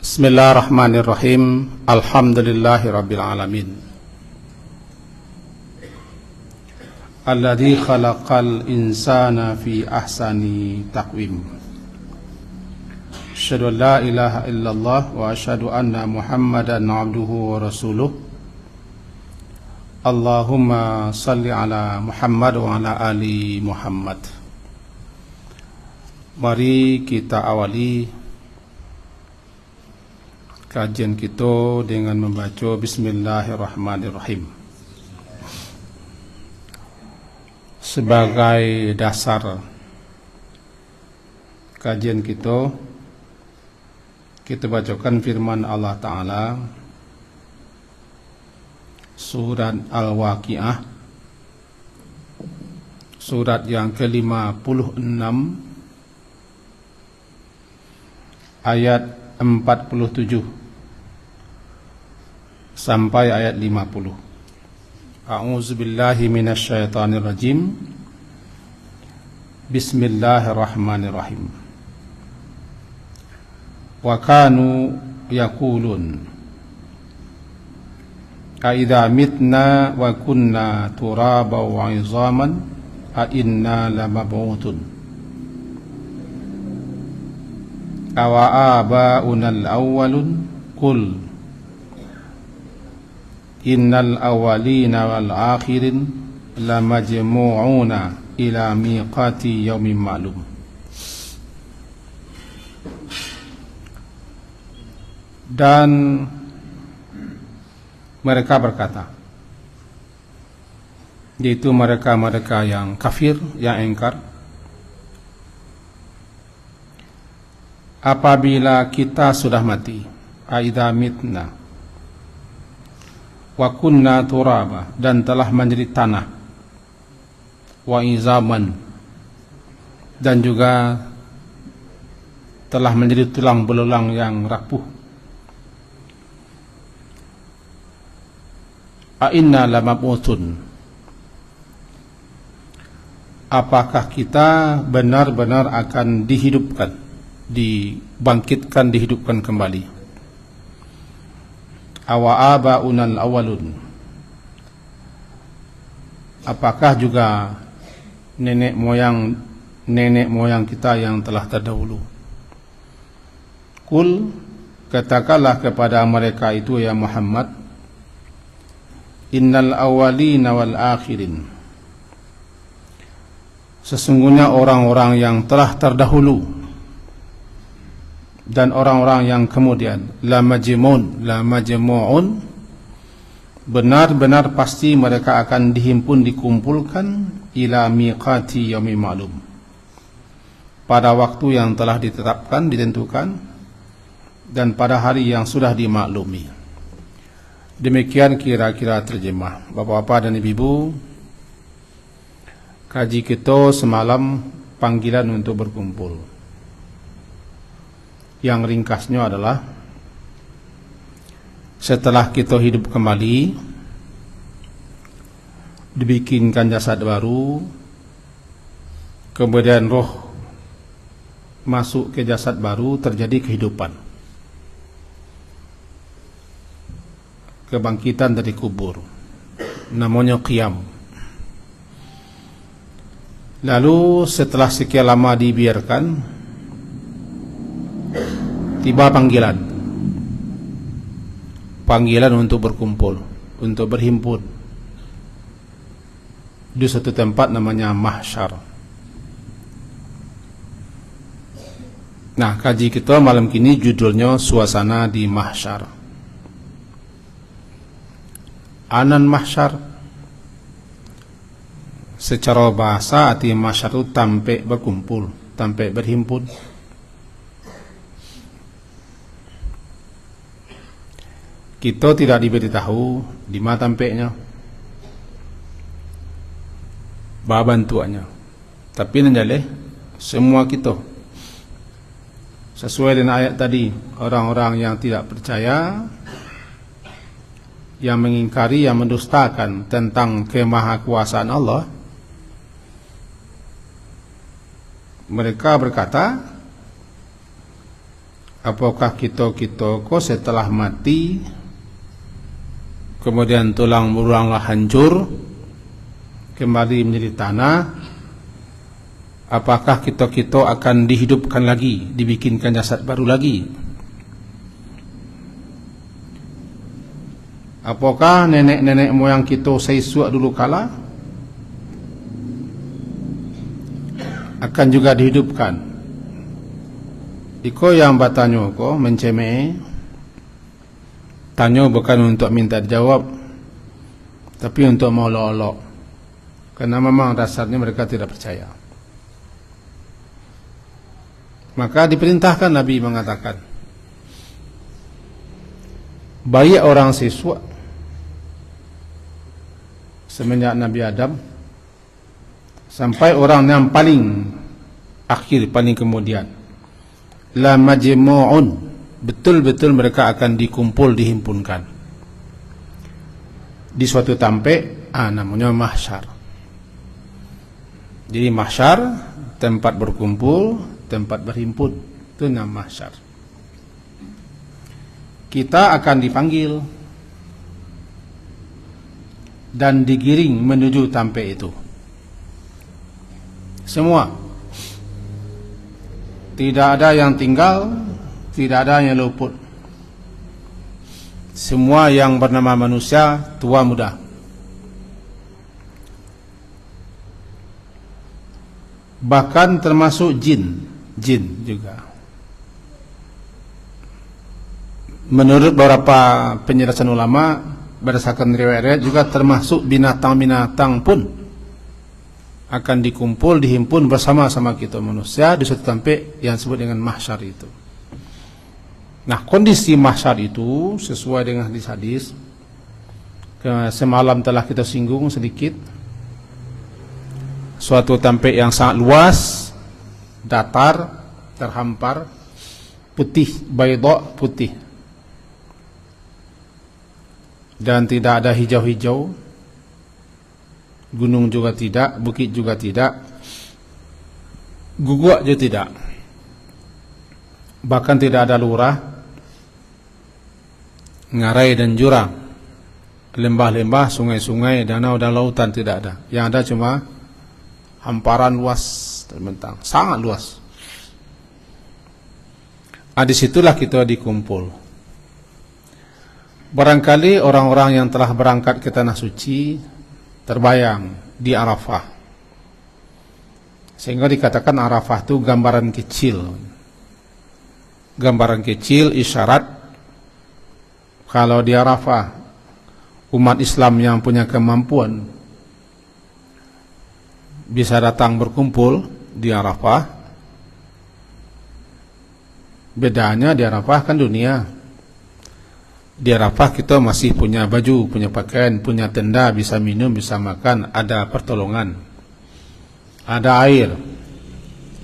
Bismillahirrahmanirrahim. Alhamdulillahirabbil alamin. Alladzi khalaqal insana fi ahsani taqwim. Asyhadu an la ilaha illallah wa asyhadu anna Muhammadan abduhu wa rasuluh. Allahumma salli ala Muhammad wa ala ali Muhammad. Mari kita awali kajian kita dengan membaca Bismillahirrahmanirrahim sebagai dasar kajian kita. Kita bacakan firman Allah Ta'ala surat Al-Waqiah, surat yang ke-56 ayat 47 sampai ayat 50. A'udzubillahi minasyaitonirrajim. Bismillahirrahmanirrahim. Wa kanu yaqulun a idza mitna wa kunna turaba wa 'idhaman a inna lamab'utun awa aba'unal awwalun qul innal awwalina wal akhirin lamajmu'una ila miqati yaumin ma'lum. Dan mereka berkata, yaitu mereka yang kafir, yang ingkar, apabila kita sudah mati, aidza mitna wa kunna turaba, dan telah menjadi tanah, wa izaman, dan juga telah menjadi tulang belulang yang rapuh, a inna lamab'utun, apakah kita benar-benar akan dihidupkan, dibangkitkan, dihidupkan kembali. Awa aba'unal awalun, apakah juga nenek moyang kita yang telah terdahulu. Kul, katakanlah kepada mereka itu ya Muhammad, innal awalina wal akhirin, sesungguhnya orang-orang yang telah terdahulu dan orang-orang yang kemudian, lamajmu'un, benar-benar pasti mereka akan dihimpun, dikumpulkan, ila miqati yaumin ma'lum, pada waktu yang telah ditetapkan, ditentukan, dan pada hari yang sudah dimaklumi. Demikian kira-kira terjemah. Bapak-bapak dan ibu-ibu, kaji kita semalam panggilan untuk berkumpul, yang ringkasnya adalah setelah kita hidup kembali, dibikinkan jasad baru, kemudian roh masuk ke jasad baru, terjadi kehidupan, kebangkitan dari kubur, namanya qiyam. Lalu setelah sekian lama dibiarkan, tiba panggilan untuk berkumpul, untuk berhimpun di suatu tempat namanya mahsyar. Nah, kaji kita malam kini judulnya suasana di mahsyar. Anan mahsyar, secara bahasa arti mahsyar itu tampe berkumpul, tampe berhimpun. Kita tidak diberitahu di mana tampeknya, bantuannya, tapi nanti semua kita, sesuai dengan ayat tadi, orang-orang yang tidak percaya, yang mengingkari, yang mendustakan tentang kemahakuasaan Allah, mereka berkata, apakah kita kok setelah mati kemudian tulang belulanglah hancur kembali menjadi tanah, apakah kita akan dihidupkan lagi, dibikinkan jasad baru lagi? Apakah nenek-nenek moyang kita seisuak dulu kala akan juga dihidupkan? Iko yang bertanya ko mencemeh, tanya bukan untuk minta jawab, tapi untuk mau olok-olok, karena memang dasarnya mereka tidak percaya. Maka diperintahkan Nabi mengatakan, banyak orang siswa semenjak Nabi Adam sampai orang yang paling akhir, paling kemudian, la majmu'un, betul-betul mereka akan dikumpul, dihimpunkan di suatu tempat, namanya mahsyar. Jadi mahsyar tempat berkumpul, tempat berhimpun, itu nama mahsyar. Kita akan dipanggil dan digiring menuju tempat itu. Semua, tidak ada yang tinggal, tidak ada yang luput. Semua yang bernama manusia, tua muda. Bahkan termasuk jin juga. Menurut beberapa penjelasan ulama, berdasarkan riwayat juga termasuk binatang-binatang pun akan dikumpul, dihimpun bersama-sama kita manusia di suatu tempat yang disebut dengan mahsyar itu. Nah, kondisi mahsyar itu sesuai dengan hadis-hadis semalam telah kita singgung sedikit. Suatu tempat yang sangat luas, datar, terhampar, putih, baydha, putih, dan tidak ada hijau-hijau. Gunung juga tidak, bukit juga tidak, guguk juga tidak, bahkan tidak ada lurah, ngarai dan jurang, lembah-lembah, sungai-sungai, danau dan lautan tidak ada. Yang ada cuma hamparan luas terbentang, sangat luas. Disitulah kita dikumpul. Barangkali orang-orang yang telah berangkat ke tanah suci terbayang di Arafah, sehingga dikatakan Arafah itu gambaran kecil. Gambaran kecil isyarat kalau di Arafah umat Islam yang punya kemampuan bisa datang berkumpul di Arafah. Bedanya di Arafah kan dunia. Di Arafah kita masih punya baju, punya pakaian, punya tenda, bisa minum, bisa makan, ada pertolongan, ada air,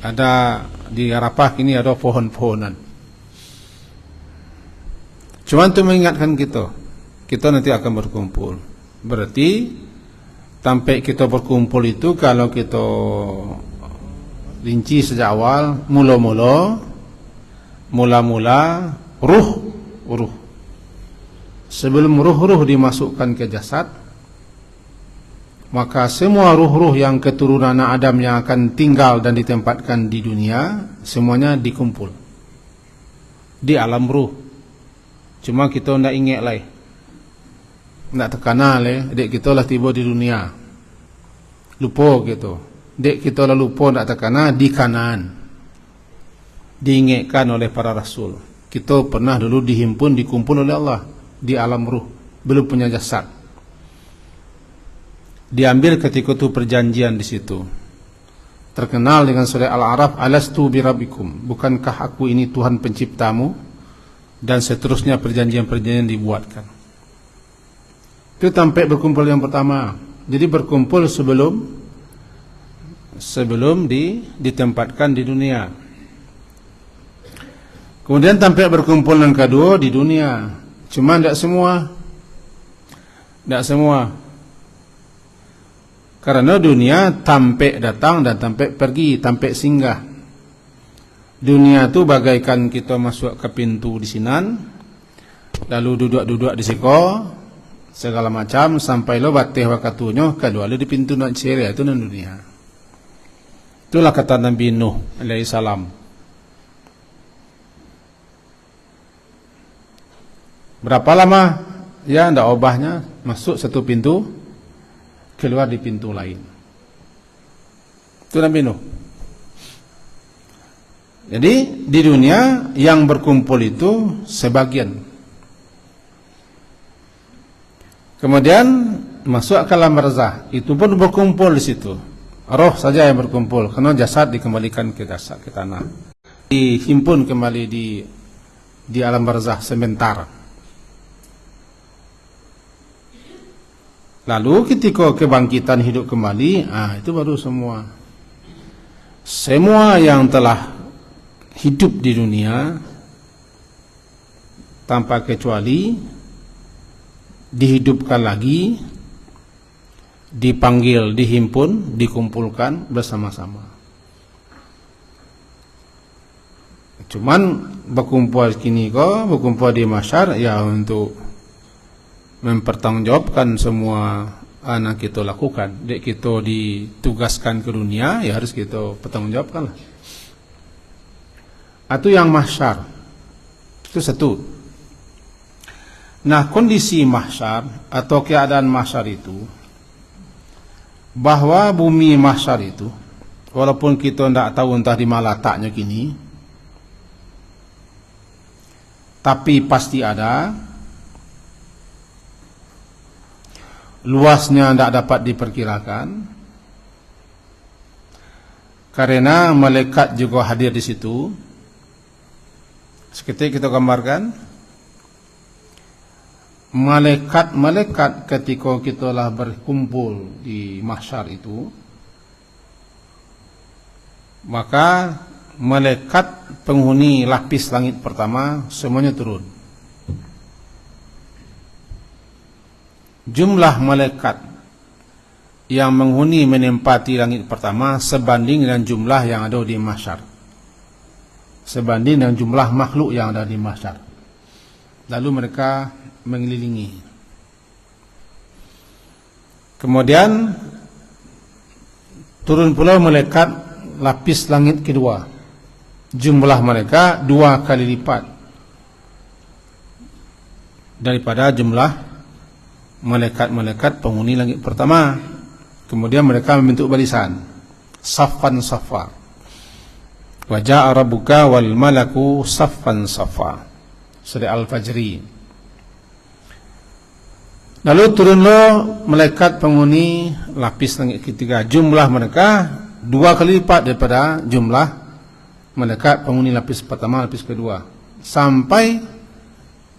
ada di Arafah ini ada pohon-pohonan. Cuma untuk mengingatkan kita nanti akan berkumpul. Berarti sampai kita berkumpul itu, kalau kita rinci sejak awal, mula-mula ruh. Sebelum ruh-ruh dimasukkan ke jasad, maka semua ruh-ruh yang keturunan Adam yang akan tinggal dan ditempatkan di dunia, semuanya dikumpul di alam ruh. Cuma kita tidak ingat lah, tidak terkenal dek kita lah tiba di dunia, lupa gitu. Dek kita lah lupa, tidak terkenal di kanan, diingatkan oleh para rasul. Kita pernah dulu dihimpun, dikumpul oleh Allah di alam ruh, belum punya jasad. Diambil ketika itu perjanjian di situ. Terkenal dengan surah Al-A'raf, alastu birabbikum, bukankah aku ini Tuhan penciptamu, dan seterusnya perjanjian-perjanjian dibuatkan. Itu sampai berkumpul yang pertama. Jadi berkumpul sebelum ditempatkan di dunia. Kemudian sampai berkumpul yang kedua di dunia. Cuma tidak semua. Karena dunia tampak datang dan tampak pergi, tampak singgah. dunia itu bagaikan kita masuk ke pintu di Sinan, lalu duduk-duduk di siko, segala macam, sampai lo batih wakatunya, kedua lo di pintu nak ceria, itu nan dunia. Itulah kata Nabi Nuh alaihi salam. Berapa lama? Ya, ndak obahnya, masuk satu pintu, keluar di pintu lain. Itu Nabi Nuh. Jadi di dunia yang berkumpul itu sebagian. Kemudian masuk ke alam barzah, itu pun berkumpul di situ. Roh saja yang berkumpul, karena jasad dikembalikan ke jasad, ke tanah. Dihimpun kembali di alam barzah sebentar. Lalu ketika kebangkitan hidup kembali, itu baru semua yang telah hidup di dunia tanpa kecuali dihidupkan lagi, dipanggil, dihimpun, dikumpulkan bersama-sama. Cuman berkumpul kini berkumpul di mahsyar ya untuk mempertanggungjawabkan semua anak kita lakukan. Dek kita ditugaskan ke dunia, ya harus kita pertanggungjawabkan lah. Itu yang mahsyar. Itu satu. Nah, kondisi mahsyar atau keadaan mahsyar itu, bahwa bumi mahsyar itu, walaupun kita tidak tahu entah di mana letaknya kini, tapi pasti ada. Luasnya tidak dapat diperkirakan, karena malaikat juga hadir di situ. Seketika kita gambarkan, malaikat ketika kita lah berkumpul di mahsyar itu, maka malaikat penghuni lapis langit pertama semuanya turun. Jumlah malaikat yang menghuni menempati langit pertama sebanding dengan jumlah yang ada di mahsyar, sebanding dengan jumlah makhluk yang ada di mahsyar. Lalu mereka mengelilingi. Kemudian turun pula malaikat lapis langit kedua. Jumlah mereka 2 kali lipat daripada jumlah malaikat-malaikat penghuni langit pertama. Kemudian mereka membentuk barisan, saffan saffa. Wa jaa rabbuka wal malaku saffan saffa. Surah Al-Fajri. Lalu turunlah malaikat penghuni lapis langit ketiga. Jumlah mereka 2 kali lipat daripada jumlah malaikat penghuni lapis pertama, lapis kedua. Sampai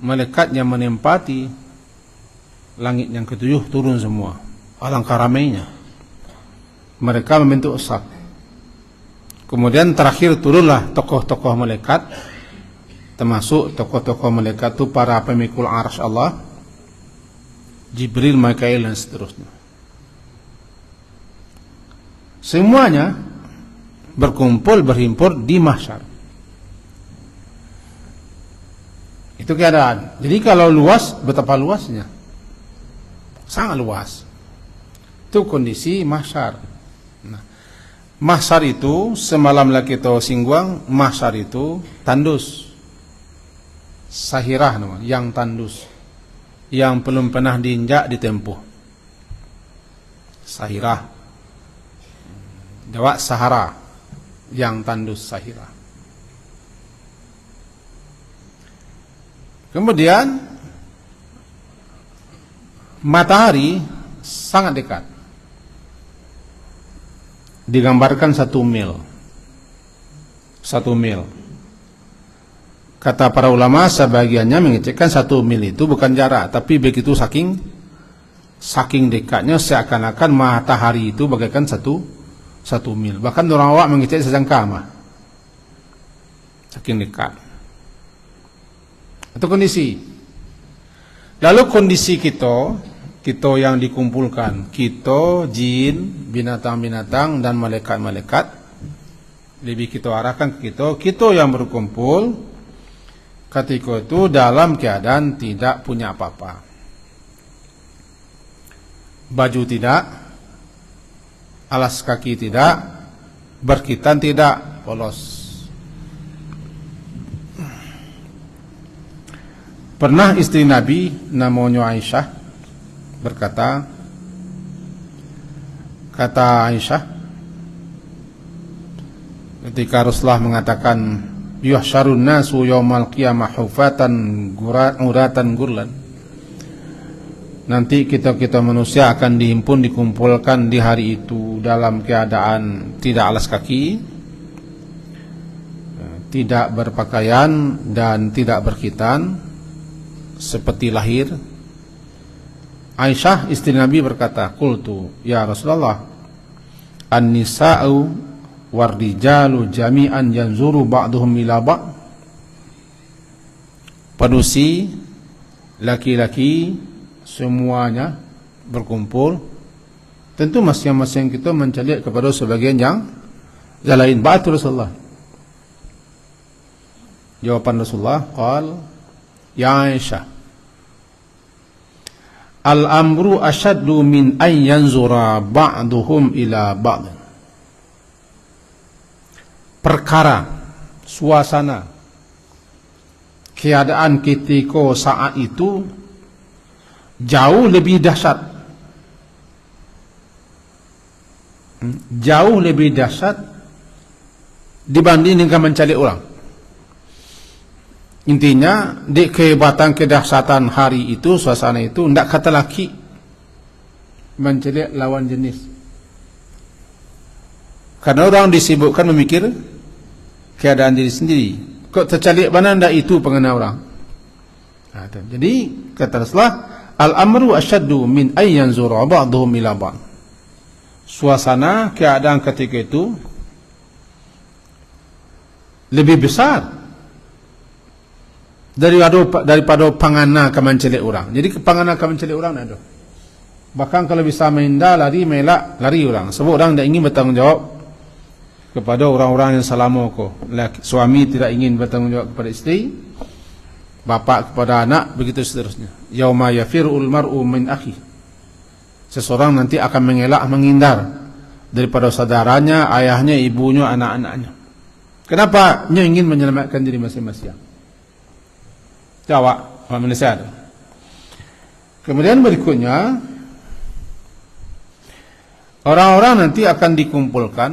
malaikat yang menempati langit yang ketujuh turun semua. Alangkah ramainya. Mereka membentuk saf. Kemudian terakhir turunlah tokoh-tokoh malaikat, termasuk tokoh-tokoh malaikat itu para pemikul arsy Allah, Jibril, Mikail dan seterusnya. Semuanya berkumpul, berhimpun di mahsyar. Itu keadaan. Jadi kalau luas, betapa luasnya? Sangat luas. Itu kondisi mahsyar. Nah, mahsyar itu semalamlah kita singgung, mahsyar itu tandus, sahirah namanya, yang tandus, yang belum pernah diinjak ditempuh. Sahirah, Jawa Sahara, yang tandus sahirah. Kemudian matahari sangat dekat, digambarkan 1 mil. 1 mil. Kata para ulama sebagiannya mengecekkan 1 mil itu bukan jarak, tapi begitu saking dekatnya seakan-akan matahari itu bagaikan 1 mil. Bahkan orang awak mengecek sejengkal mah, saking dekat. Itu kondisi. Lalu kondisi kita yang dikumpulkan, kita, jin, binatang-binatang dan malaikat-malaikat, Lebih kita arahkan ke kita yang berkumpul ketika itu dalam keadaan tidak punya apa-apa. Baju tidak, alas kaki tidak, berkhitan tidak, polos. Pernah istri Nabi namanya Aisyah berkata, kata Aisyah ketika Rasulullah mengatakan yuhsyarun nasu yaumal qiyamah hufatan uratan gurlan, nanti kita manusia akan dikumpulkan di hari itu dalam keadaan tidak alas kaki, tidak berpakaian dan tidak berkhitan, seperti lahir. Aisyah istri Nabi berkata, qultu ya Rasulullah, an-nisa'u war-rijalu jami'an yanzuru ba'duhum ila ba'. Padusi laki-laki semuanya berkumpul, tentu masing-masing kita mencari kepada sebagian yang lain. Ba'at Rasulullah. Jawaban Rasulullah, qal ya Aisyah, al-amru asyaddu min an yanzura ba'duhum ila ba'd. Perkara, suasana, keadaan ketika saat itu jauh lebih dahsyat. Jauh lebih dahsyat dibanding dengan mencari orang. Intinya di kehebatan kedahsyatan hari itu, suasana itu, tidak kata laki mencari lawan jenis. Karena orang disibukkan memikir keadaan diri sendiri. Kok tercari mana ndak itu pengenal orang. Nah, jadi kata Rasulullah, al-amru asyaddu min ay yanzura ba'dhum ila ba'd. Suasana keadaan ketika itu lebih besar daripada pangana kemenceli orang. Jadi pangana kemenceli orang ada. Bahkan kalau bisa minda lari melak lari orang. Sebab orang tidak ingin bertanggung jawab kepada orang-orang yang selama suami tidak ingin bertanggung jawab kepada istri, bapak kepada anak, begitu seterusnya. Yauma yafirul mar'u min akhi. Seseorang nanti akan mengelak, menghindar daripada saudaranya, ayahnya, ibunya, anak-anaknya. Kenapa? Dia ingin menyelamatkan diri masing-masing. Jawab Malaysia. Kemudian berikutnya, orang-orang nanti akan dikumpulkan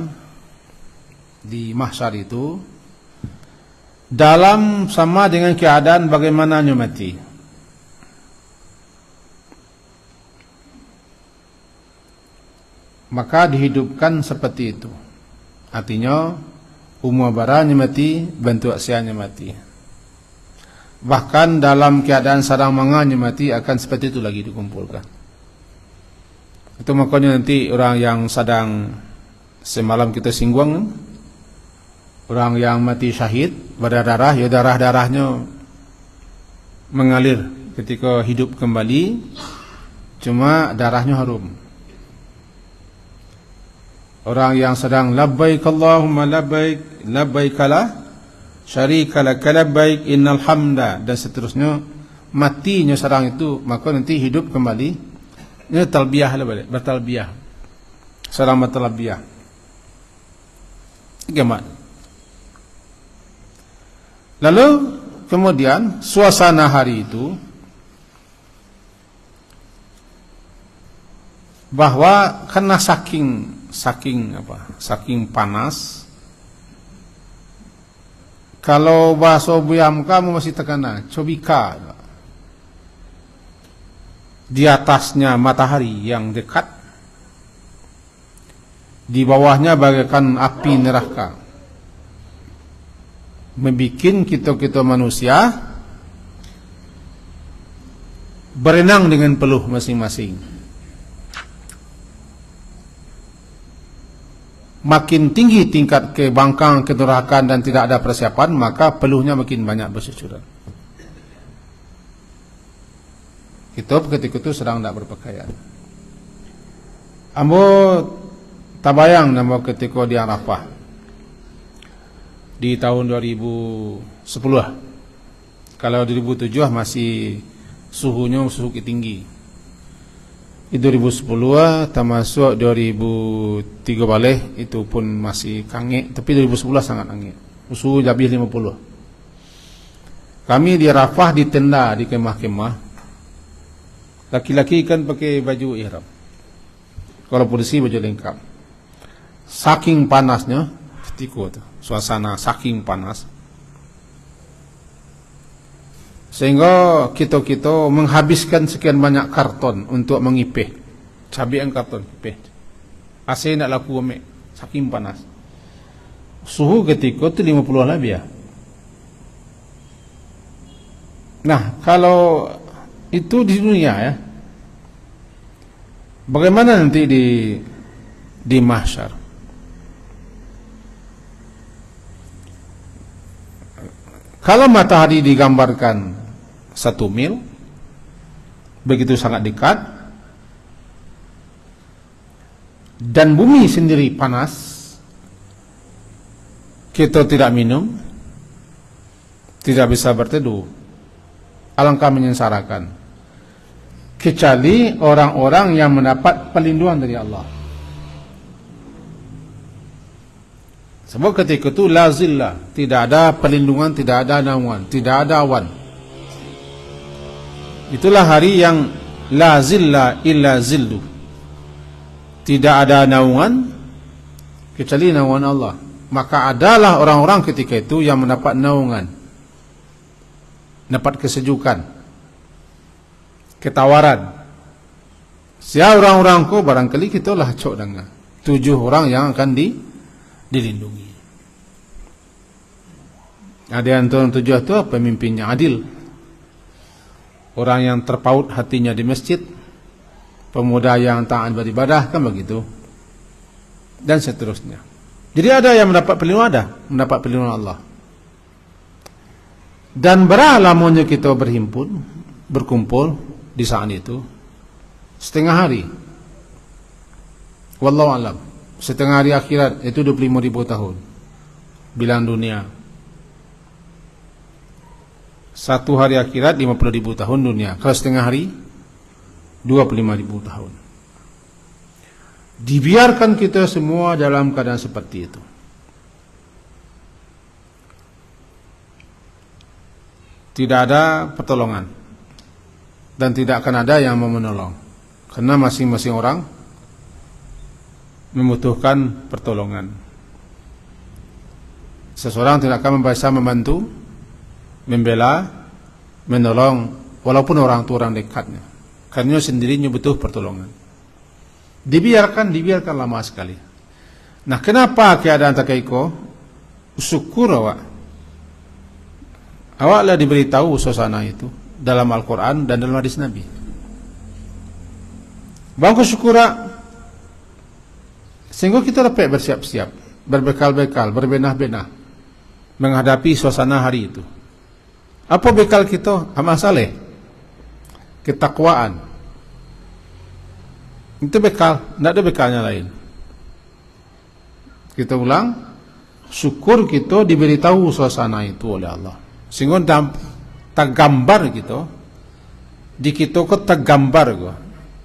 di mahsyar itu dalam sama dengan keadaan bagaimana mati. Maka dihidupkan seperti itu. Artinya umur baranya mati, bentuk sianya mati. Bahkan dalam keadaan sadang manganya mati akan seperti itu lagi dikumpulkan. Itu makanya nanti orang yang sedang semalam kita singgung, orang yang mati syahid berdarah, ya darah-darahnya mengalir ketika hidup kembali, cuma darahnya harum. Orang yang sedang labbaik Allahumma labbaik, labbaik la syarika lak labbaik innal hamda, dan seterusnya, matinya sedang itu, maka nanti hidup kembali. Ini talbiyah lah balik, bertalbiyah. Sedang bertalbiyah. Gimana? Lalu kemudian suasana hari itu bahwa karena saking panas, kalau bahasa buyam kamu masih terkena cobika, di atasnya matahari yang dekat, di bawahnya bagaikan api neraka, membikin kita manusia berenang dengan peluh masing-masing. Makin tinggi tingkat kebangkang, kedurhakaan dan tidak ada persiapan, maka peluhnya makin banyak bercucuran. Kita ketika itu sedang tidak berpakaian. Ambo tabayang nama ketika di Arafah. di tahun 2010 lah. Kalau 2007 masih suhunya suhu tinggi. Di 2010 termasuk 2003 balik itu pun masih kange, tapi 2010 sangat kange. Suhu lebih 50. Kami di Rafah di tenda di kemah-kemah. Laki-laki kan pakai baju ihram. Kalau polisi baju lengkap. Saking panasnya, ketika suasana saking panas, sehingga kita menghabiskan sekian banyak karton untuk mengipih. Cabai yang karton ipih. AC nak laku amek, saking panas. Suhu ketika itu 50 lebih ya. Nah, kalau itu di dunia ya, bagaimana nanti di mahsyar? Kalau matahari digambarkan 1 mil, begitu sangat dekat, dan bumi sendiri panas, kita tidak minum, tidak bisa berteduh, alangkah menyengsarakan, kecuali orang-orang yang mendapat perlindungan dari Allah. Sebab ketika itu la zillah, tidak ada perlindungan, tidak ada naungan, tidak ada awan. Itulah hari yang la zillah illa zillu. Tidak ada naungan kecuali naungan Allah. Maka adalah orang-orang ketika itu yang mendapat naungan, dapat kesejukan, ketawaran. Siapa orang-orang ko barangkali kita lah cok dengan 7 orang yang akan dilindungi. Ada yang turun 7 itu pemimpinnya adil, orang yang terpaut hatinya di masjid, pemuda yang taat beribadah, kan begitu, dan seterusnya. Jadi ada yang mendapat perlindungan, mendapat perlindungan Allah. Dan berapa kita berkumpul di saat itu? Setengah hari. Wallahu alam. Setengah hari akhirat itu 25.000 tahun. Bilang dunia. 1 hari akhirat 50.000 tahun dunia. Kalau setengah hari 25.000 tahun. Dibiarkan kita semua dalam keadaan seperti itu. Tidak ada pertolongan, dan tidak akan ada yang mau menolong, karena masing-masing orang membutuhkan pertolongan. Seseorang tidak akan bisa membantu, membela, menolong, walaupun orang tua orang dekatnya, karena sendirinya butuh pertolongan. Dibiarkan lama sekali. Nah, kenapa keadaan takaiko? Syukur awaklah diberitahu suasana itu dalam Al-Quran dan dalam hadis Nabi. Bangku syukura, sehingga kita dapat bersiap-siap, berbekal-bekal, berbenah-benah menghadapi suasana hari itu. Apa bekal kita? Amal saleh, ketakwaan. Itu bekal, tidak ada bekalnya lain. Kita ulang, syukur kita diberitahu suasana itu oleh Allah, sehingga tergambar gitu di kita kok tergambar kok.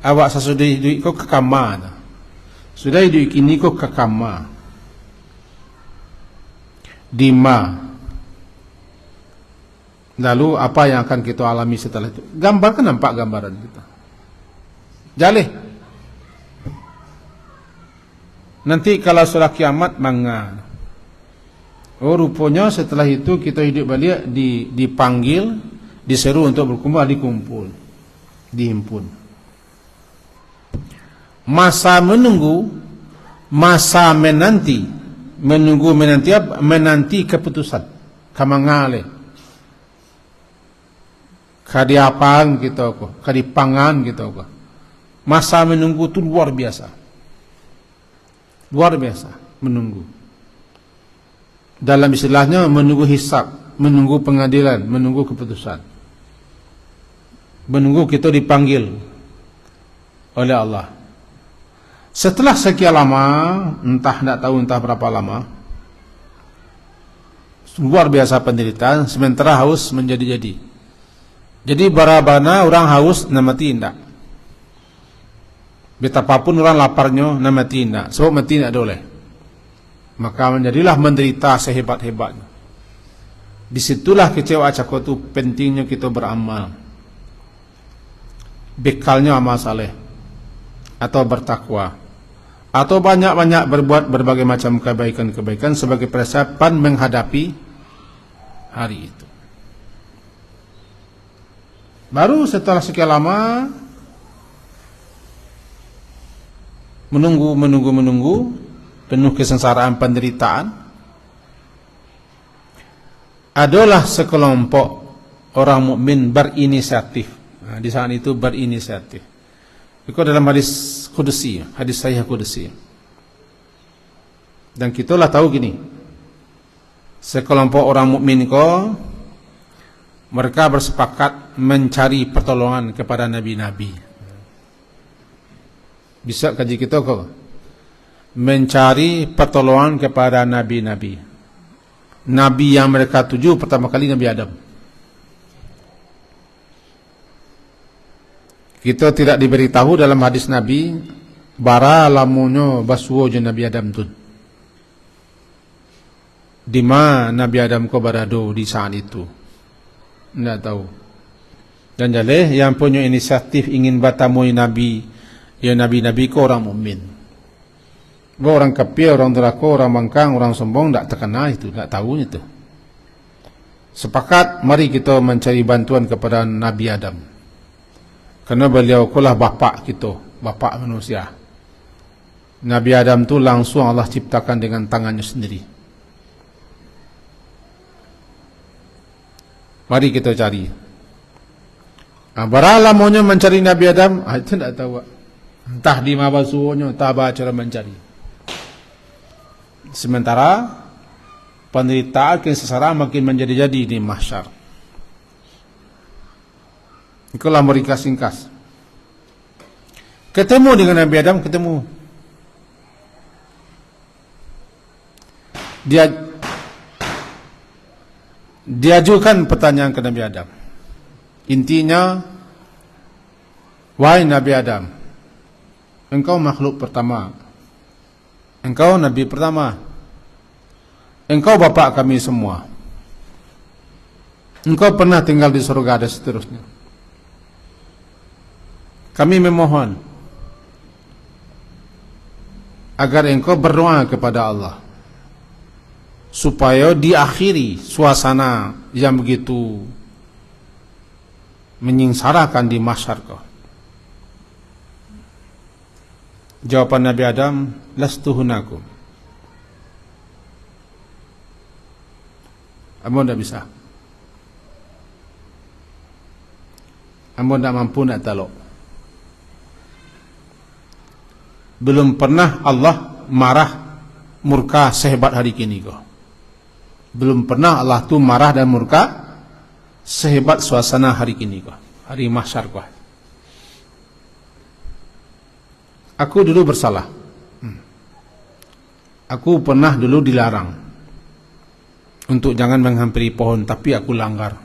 Awak sesudah hidup kok kekama, sudah hidup kini kok kekama dima. Lalu apa yang akan kita alami setelah itu? Gambar kan nampak gambaran kita. Jalih. Nanti kalau sudah kiamat manga. Oh, rupanya setelah itu kita hidup balik dipanggil, diseru untuk berkumpul, dikumpul, dihimpun. Masa menunggu, masa menanti, menanti keputusan. Kamangale. Kadiapan kita kok, kadipangan kita kok. Masa menunggu itu luar biasa. Luar biasa menunggu. Dalam istilahnya menunggu hisab, menunggu pengadilan, menunggu keputusan, menunggu kita dipanggil oleh Allah. Setelah sekian lama, entah tidak tahu entah berapa lama, luar biasa penderitaan, sementara haus menjadi-jadi. Jadi barabana orang haus na mati indak. Betapapun orang laparnya na mati indak, sebab mati indak boleh. Maka menjadilah menderita sehebat-hebatnya. Disitulah kecewa cako itu pentingnya kita beramal. Bekalnya amal saleh atau bertakwa, atau banyak-banyak berbuat berbagai macam kebaikan-kebaikan sebagai persiapan menghadapi hari itu. Baru setelah sekian lama menunggu penuh kesengsaraan penderitaan, adalah sekelompok orang mukmin berinisiatif. Nah, di saat itu berinisiatif. Itu dalam hadis Qudsi, hadis Sahih Qudsi. Dan kita lah tahu gini, sekelompok orang mukmin mereka bersepakat mencari pertolongan kepada nabi-nabi. Bisa kaji kita mencari pertolongan kepada nabi-nabi. Nabi yang mereka tuju pertama kali Nabi Adam. Kita tidak diberitahu dalam hadis Nabi bara lamunyo basuo je Nabi Adam tu. Di mana Nabi Adam ko berada di saat itu? Tidak tahu. Dan jaleh yang punya inisiatif ingin bertamui Nabi, ya Nabi-Nabi ko orang mukmin. Orang kafir, orang neraka, orang bangkang, orang sombong tak terkenal itu, tak tahu itu. Sepakat, mari kita mencari bantuan kepada Nabi Adam. Karena beliau kulah bapak kita, bapak manusia. Nabi Adam tu langsung Allah ciptakan dengan tangannya sendiri. Mari kita cari. Baralah maunya mencari Nabi Adam, itu tak tahu. Entah di mana basuhnya, entah cara mencari. Sementara penderitaan kesengsaraan makin menjadi-jadi di mahsyar. Itulah meringkas-ringkas. Ketemu dengan Nabi Adam, ketemu. Diajukan pertanyaan ke Nabi Adam. Intinya, wahai Nabi Adam, engkau makhluk pertama, engkau Nabi pertama, engkau bapak kami semua, engkau pernah tinggal di surga dan seterusnya. Kami memohon agar engkau berdoa kepada Allah supaya diakhiri suasana yang begitu menyengsarakan di mahsyar kau. Jawaban Nabi Adam, lastu hunakum. Ambo tidak bisa. Ambo tidak mampu, tidak talok. Belum pernah Allah marah murka sehebat hari kini kau. Belum pernah Allah tu marah dan murka sehebat suasana hari kini kau, hari mahsyar kau. Aku dulu bersalah. Aku pernah dulu dilarang untuk jangan menghampiri pohon, tapi aku langgar.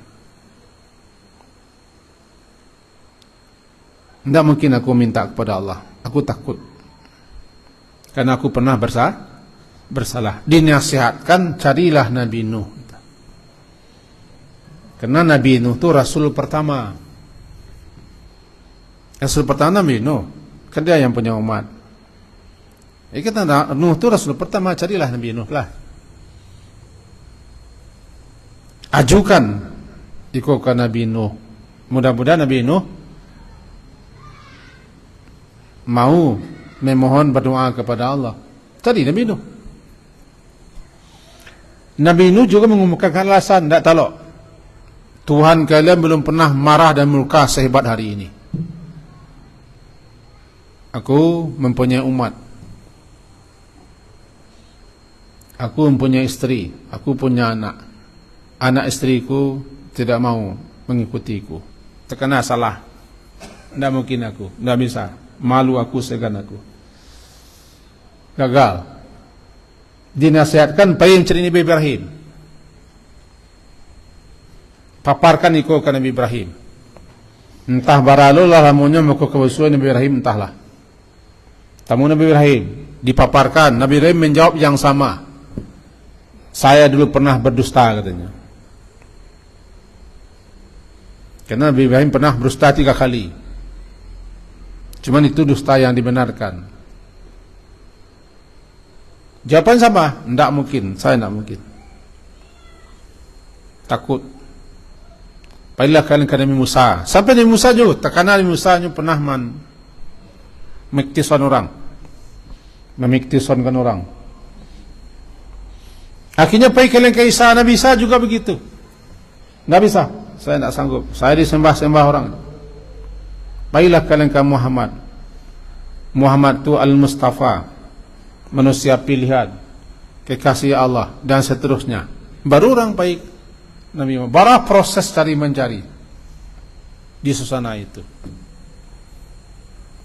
Tidak mungkin aku minta kepada Allah. Aku takut. Karena aku pernah bersalah. Dinasihatkan, carilah Nabi Nuh. Karena Nabi Nuh itu Rasul pertama. Rasul pertama Nabi Nuh. Kan dia yang punya umat. Kata Nuh itu Rasul pertama, carilah Nabi Nuh lah. Ajukan ikut ke Nabi Nuh. Mudah-mudahan Nabi Nuh mau memohon berdoa kepada Allah. Cari Nabi Nuh. Nabi Nuh juga mengumumkan alasan, tidak talok. Tuhan kalian belum pernah marah dan murka sehebat hari ini. Aku mempunyai umat. Aku mempunyai istri. Aku punya anak. Anak istriku tidak mau mengikutiku. Terkena salah. Tidak mungkin aku. Tidak bisa. Malu aku, segan aku. Gagal. Dinasihatkan pengen cari Nabi Ibrahim. paparkan iko ke Nabi Ibrahim. Entah baralo lah lamunnya mako kebusuan Nabi Ibrahim entahlah. Tamu Nabi Ibrahim dipaparkan, Nabi Ibrahim menjawab yang sama. Saya dulu pernah berdusta katanya. Karena Nabi Ibrahim pernah berdusta 3 kali. Cuman itu dusta yang dibenarkan. Jawaban sama, tidak mungkin, saya tidak mungkin. Takut. Baiklah kalian ke Nabi Musa. Sampai Nabi Musa juga, karena Nabi Musa juga pernah memiktiskan orang. Akhirnya pergi kalian ke Isa, Nabi Isa juga begitu. Tidak bisa, saya tidak sanggup. Saya disembah-sembah orang. Baiklah kalian ke Muhammad. Muhammad itu Al-Mustafa, manusia pilihan, kekasih Allah, dan seterusnya. Baru orang baik Nabi Muhammad. Baru proses cari mencari di susana itu.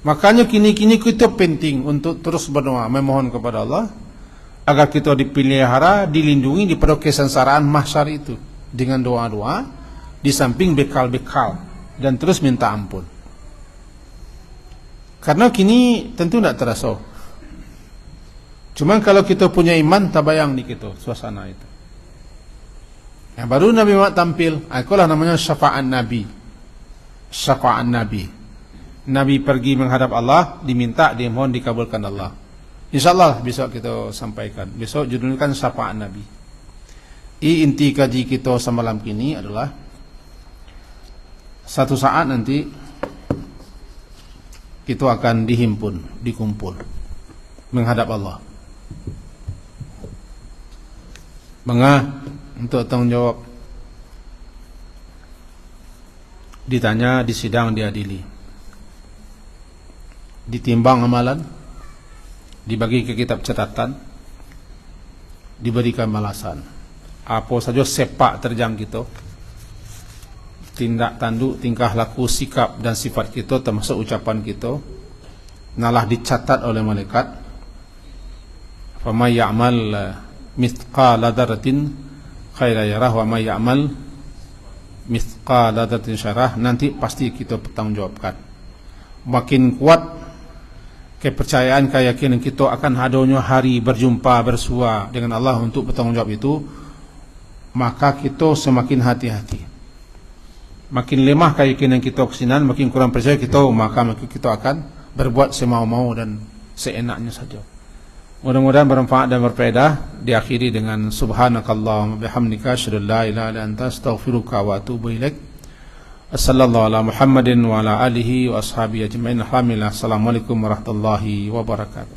Makanya kini-kini kita penting untuk terus berdoa, memohon kepada Allah agar kita dipelihara, dilindungi daripada kesengsaraan mahsyar itu dengan doa-doa, di samping bekal-bekal, dan terus minta ampun. Karena kini tentu tidak terasa. Cuma kalau kita punya iman, tabayang di kita suasana itu. Yang baru Nabi Muhammad tampil, itulah namanya syafa'an Nabi. Syafa'an Nabi. Nabi pergi menghadap Allah, diminta, dimohon, dikabulkan Allah. InsyaAllah besok kita sampaikan. Besok judulnya kan syafa'an Nabi. Inti kaji kita semalam kini adalah satu saat nanti kita akan dihimpun, dikumpul menghadap Allah. Untuk tanggung jawab, ditanya, disidang, diadili, ditimbang amalan, dibagi ke kitab catatan, diberikan balasan. Apa saja sepak terjang kita, tindak tanduk, tingkah laku, sikap dan sifat kita, termasuk ucapan kita, nalah dicatat oleh malaikat. Faman ya'mal mithqala dzarratin khairan yarah wa may ya'mal mithqala dzarratin syarrah. Nanti pasti kita bertanggungjawabkan. Makin kuat kepercayaan, keyakinan kita akan adanya hari berjumpa, bersua dengan Allah untuk bertanggungjawab itu, maka kita semakin hati-hati. Makin lemah keyakinan kita kesinan, makin kurang percaya kita, maka kita akan berbuat semau-mau dan seenaknya saja. Mudah-mudahan bermanfaat dan berfaedah. Diakhiri dengan subhanakallahumma bihamdika asyhadu an la ilaha illa anta astaghfiruka wa atubu ilaik. Wassallallahu ala Muhammadin wa ala alihi wa ashabihi ajma'in. Alhamdulillah. Assalamualaikum warahmatullahi wabarakatuh.